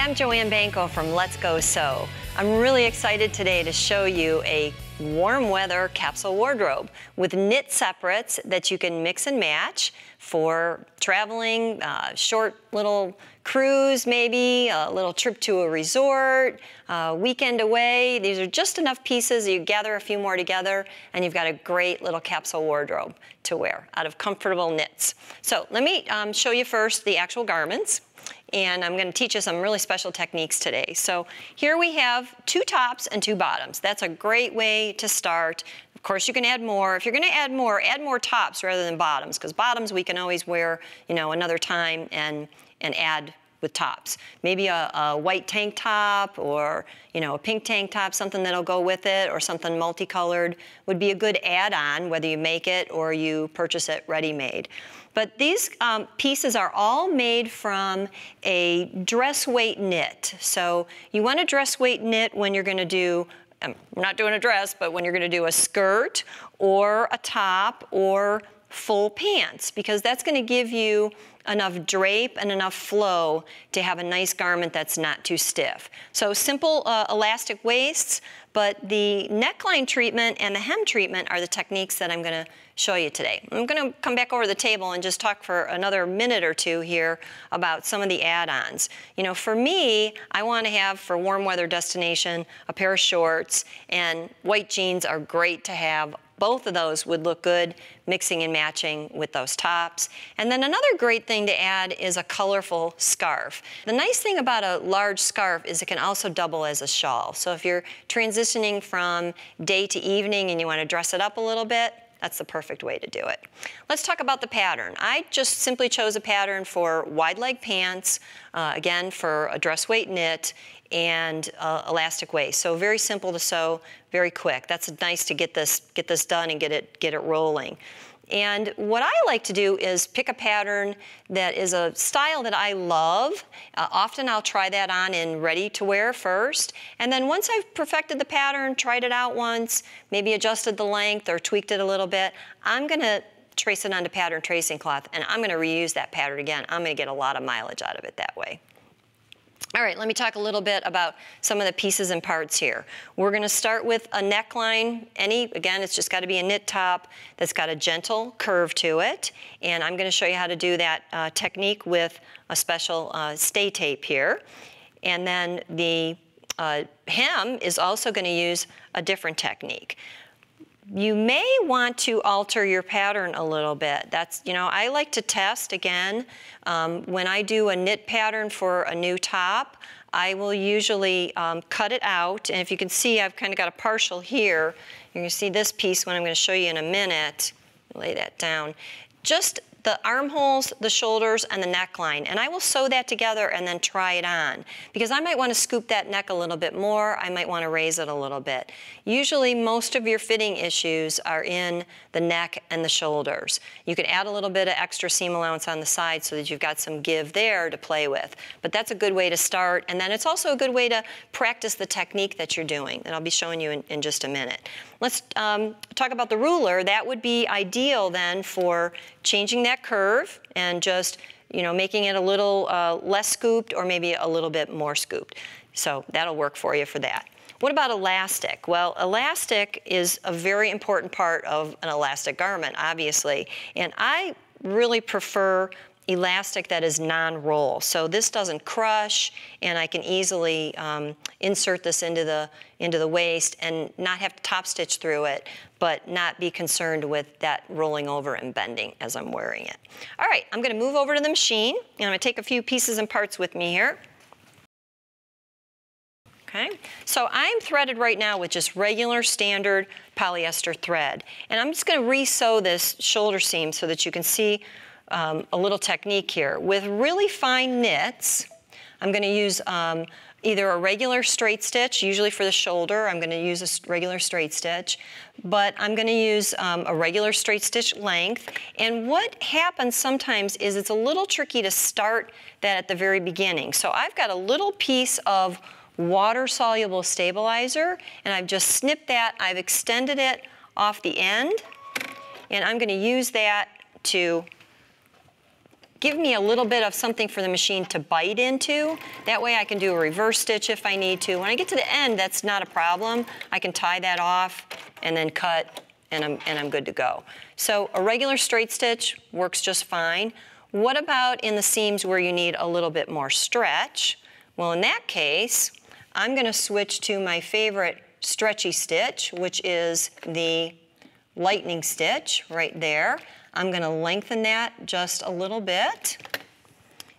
I'm Joanne Banko from Let's Go Sew. I'm really excited today to show you a warm weather capsule wardrobe with knit separates that you can mix and match for traveling, short little cruise maybe, a little trip to a resort, weekend away. These are just enough pieces, you gather a few more together and you've got a great little capsule wardrobe to wear out of comfortable knits. So let me show you first the actual garments. And I'm going to teach you some really special techniques today. So here we have 2 tops and 2 bottoms. That's a great way to start. Of course, you can add more. If you're going to add more tops rather than bottoms, because bottoms we can always wear, you know, another time and add with tops. Maybe a white tank top or, you know, a pink tank top, something that'll go with it, or something multicolored would be a good add-on, whether you make it or you purchase it ready-made. But these pieces are all made from a dress weight knit. So you want a dress weight knit when you're going to do, we're not doing a dress, but when you're going to do a skirt or a top or full pants, because that's going to give you enough drape and enough flow to have a nice garment that's not too stiff. So simple elastic waists, but the neckline treatment and the hem treatment are the techniques that I'm going to show you today. I'm going to come back over the table and just talk for another minute or two here about some of the add-ons. You know, for me, I want to have, for warm weather destination, a pair of shorts, and white jeans are great to have. Both of those would look good mixing and matching with those tops. And then another great thing to add is a colorful scarf. The nice thing about a large scarf is it can also double as a shawl. So if you're transitioning from day to evening and you want to dress it up a little bit, that's the perfect way to do it. Let's talk about the pattern. I just simply chose a pattern for wide leg pants, again for a dress weight knit, and elastic waist. So very simple to sew, very quick. That's nice to get this done and get it rolling. And what I like to do is pick a pattern that is a style that I love. Often I'll try that on in ready to wear first. And then once I've perfected the pattern, tried it out once, maybe adjusted the length or tweaked it a little bit, I'm going to trace it onto pattern tracing cloth and I'm going to reuse that pattern again. I'm going to get a lot of mileage out of it that way. All right, let me talk a little bit about some of the pieces and parts here. We're going to start with a neckline. Again, it's just got to be a knit top that's got a gentle curve to it. And I'm going to show you how to do that technique with a special stay tape here. And then the hem is also going to use a different technique. You may want to alter your pattern a little bit. That's, you know, I like to test again. When I do a knit pattern for a new top, I will usually cut it out. And if you can see, I've kind of got a partial here. You're going to see this piece when I'm going to show you in a minute. Lay that down. Just the armholes, the shoulders, and the neckline. And I will sew that together and then try it on. Because I might want to scoop that neck a little bit more. I might want to raise it a little bit. Usually, most of your fitting issues are in the neck and the shoulders. You can add a little bit of extra seam allowance on the side so that you've got some give there to play with. But that's a good way to start. And then it's also a good way to practice the technique that you're doing that I'll be showing you in just a minute. Let's talk about the ruler. That would be ideal then for changing that curve and just, you know, making it a little less scooped or maybe a little bit more scooped. So that'll work for you for that. What about elastic? Well, elastic is a very important part of an elastic garment, obviously. And I really prefer elastic that is non-roll. So this doesn't crush, and I can easily insert this into the waist and not have to top stitch through it, but not be concerned with that rolling over and bending as I'm wearing it. All right, I'm going to move over to the machine, and I'm going to take a few pieces and parts with me here. Okay, so I'm threaded right now with just regular standard polyester thread, and I'm just going to re-sew this shoulder seam so that you can see a little technique here. With really fine knits, I'm going to use either a regular straight stitch, usually for the shoulder, I'm going to use a regular straight stitch, but I'm going to use a regular straight stitch length. And what happens sometimes is it's a little tricky to start that at the very beginning. So I've got a little piece of water-soluble stabilizer, and I've just snipped that. I've extended it off the end, and I'm going to use that to give me a little bit of something for the machine to bite into. That way I can do a reverse stitch if I need to. When I get to the end, that's not a problem. I can tie that off and then cut, and I'm good to go. So a regular straight stitch works just fine. What about in the seams where you need a little bit more stretch? Well, in that case, I'm going to switch to my favorite stretchy stitch, which is the Lightening Stitch right there. I'm going to lengthen that just a little bit.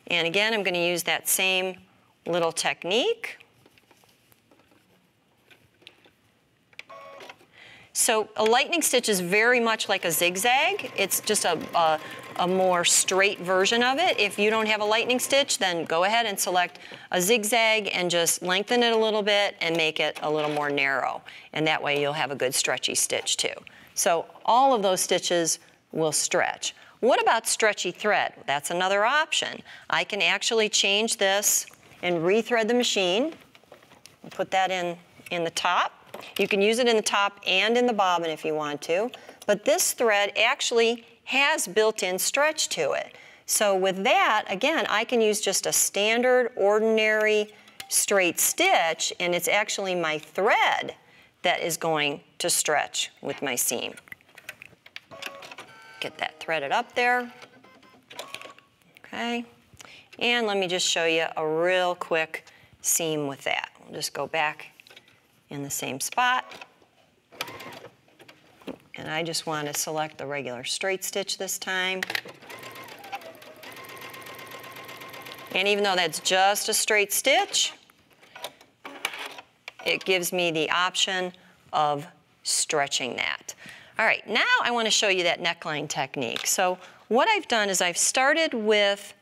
And again, I'm going to use that same little technique. So a lightning stitch is very much like a zigzag. It's just a more straight version of it. If you don't have a lightning stitch, then go ahead and select a zigzag and just lengthen it a little bit and make it a little more narrow. And that way you'll have a good stretchy stitch too. So all of those stitches will stretch. What about stretchy thread? That's another option. I can actually change this and rethread the machine. Put that in the top. You can use it in the top and in the bobbin if you want to, but this thread actually has built-in stretch to it. So with that, again, I can use just a standard, ordinary, straight stitch, and it's actually my thread that is going to stretch with my seam. Get that threaded up there. Okay, and let me just show you a real quick seam with that. We'll just go back in the same spot. And I just want to select the regular straight stitch this time. And even though that's just a straight stitch, it gives me the option of stretching that. All right, now I want to show you that neckline technique. So what I've done is I've started with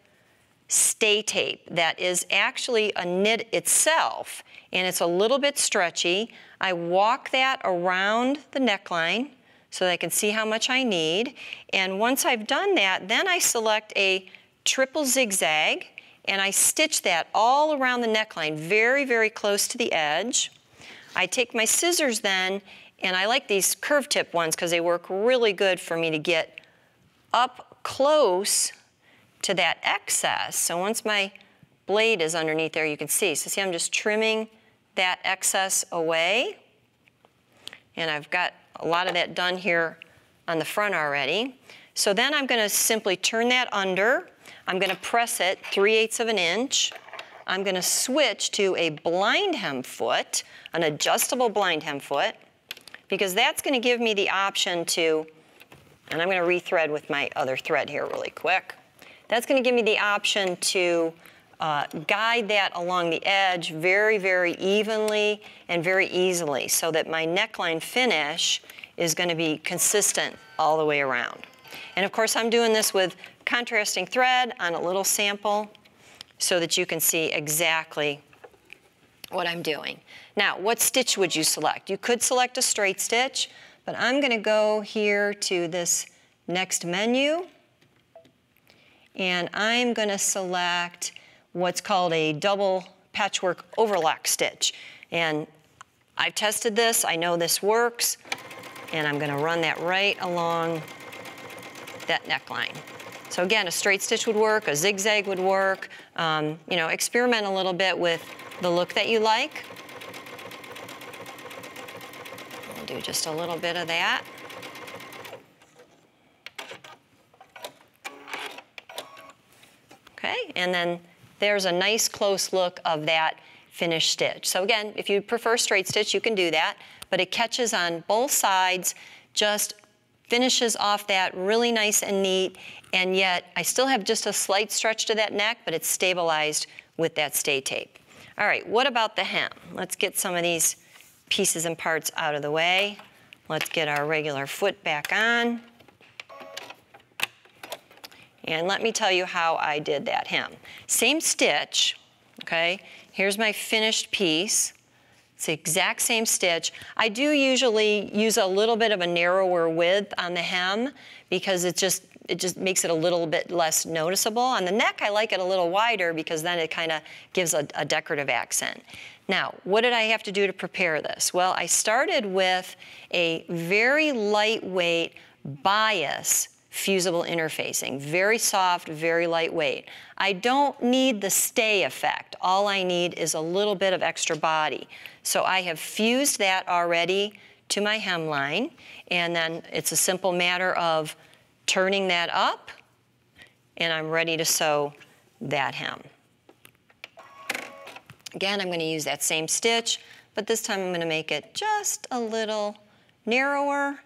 stay tape that is actually a knit itself, and it's a little bit stretchy. I walk that around the neckline so that I can see how much I need. And once I've done that, then I select a triple zigzag and I stitch that all around the neckline, very, very close to the edge. I take my scissors then, and I like these curved tip ones because they work really good for me to get up close to that excess. So once my blade is underneath there, you can see. So see, I'm just trimming that excess away. And I've got a lot of that done here on the front already. So then I'm going to simply turn that under. I'm going to press it 3/8 of an inch. I'm going to switch to a blind hem foot, an adjustable blind hem foot, because that's going to give me the option to, and I'm going to rethread with my other thread here really quick. That's going to give me the option to guide that along the edge very, very evenly and very easily so that my neckline finish is going to be consistent all the way around. And of course, I'm doing this with contrasting thread on a little sample so that you can see exactly what I'm doing. Now, what stitch would you select? You could select a straight stitch, but I'm going to go here to this next menu, and I'm going to select what's called a double patchwork overlock stitch. And I've tested this, I know this works, and I'm going to run that right along that neckline. So again, a straight stitch would work, a zigzag would work. You know, experiment a little bit with the look that you like. We'll do just a little bit of that. Okay, and then there's a nice close look of that finished stitch. So again, if you prefer straight stitch, you can do that, but it catches on both sides, just finishes off that really nice and neat, and yet I still have just a slight stretch to that neck, but it's stabilized with that stay tape. All right, what about the hem? Let's get some of these pieces and parts out of the way. Let's get our regular foot back on. And let me tell you how I did that hem. Same stitch, okay? Here's my finished piece. It's the exact same stitch. I do usually use a little bit of a narrower width on the hem because it just makes it a little bit less noticeable. On the neck, I like it a little wider because then it kind of gives a decorative accent. Now, what did I have to do to prepare this? Well, I started with a very lightweight bias fusible interfacing. Very soft, very lightweight. I don't need the stay effect. All I need is a little bit of extra body. So I have fused that already to my hemline, and then it's a simple matter of turning that up, and I'm ready to sew that hem. Again, I'm going to use that same stitch, but this time I'm going to make it just a little narrower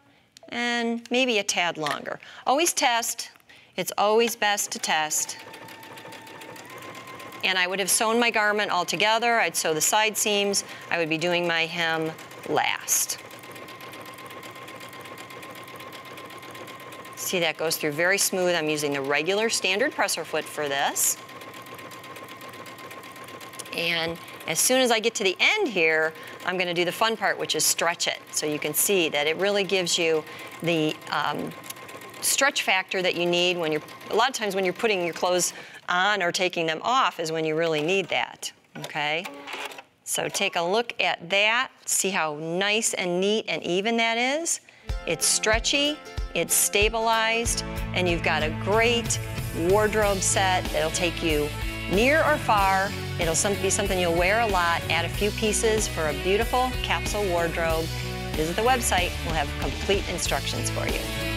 and maybe a tad longer. Always test. It's always best to test. And I would have sewn my garment all together. I'd sew the side seams. I would be doing my hem last. See, that goes through very smooth. I'm using the regular standard presser foot for this. And as soon as I get to the end here, I'm going to do the fun part, which is stretch it. So you can see that it really gives you the stretch factor that you need when you're, a lot of times when you're putting your clothes on or taking them off is when you really need that, okay? So take a look at that, see how nice and neat and even that is. It's stretchy, it's stabilized, and you've got a great wardrobe set that'll take you near or far. It'll be something you'll wear a lot. Add a few pieces for a beautiful capsule wardrobe. Visit the website. We'll have complete instructions for you.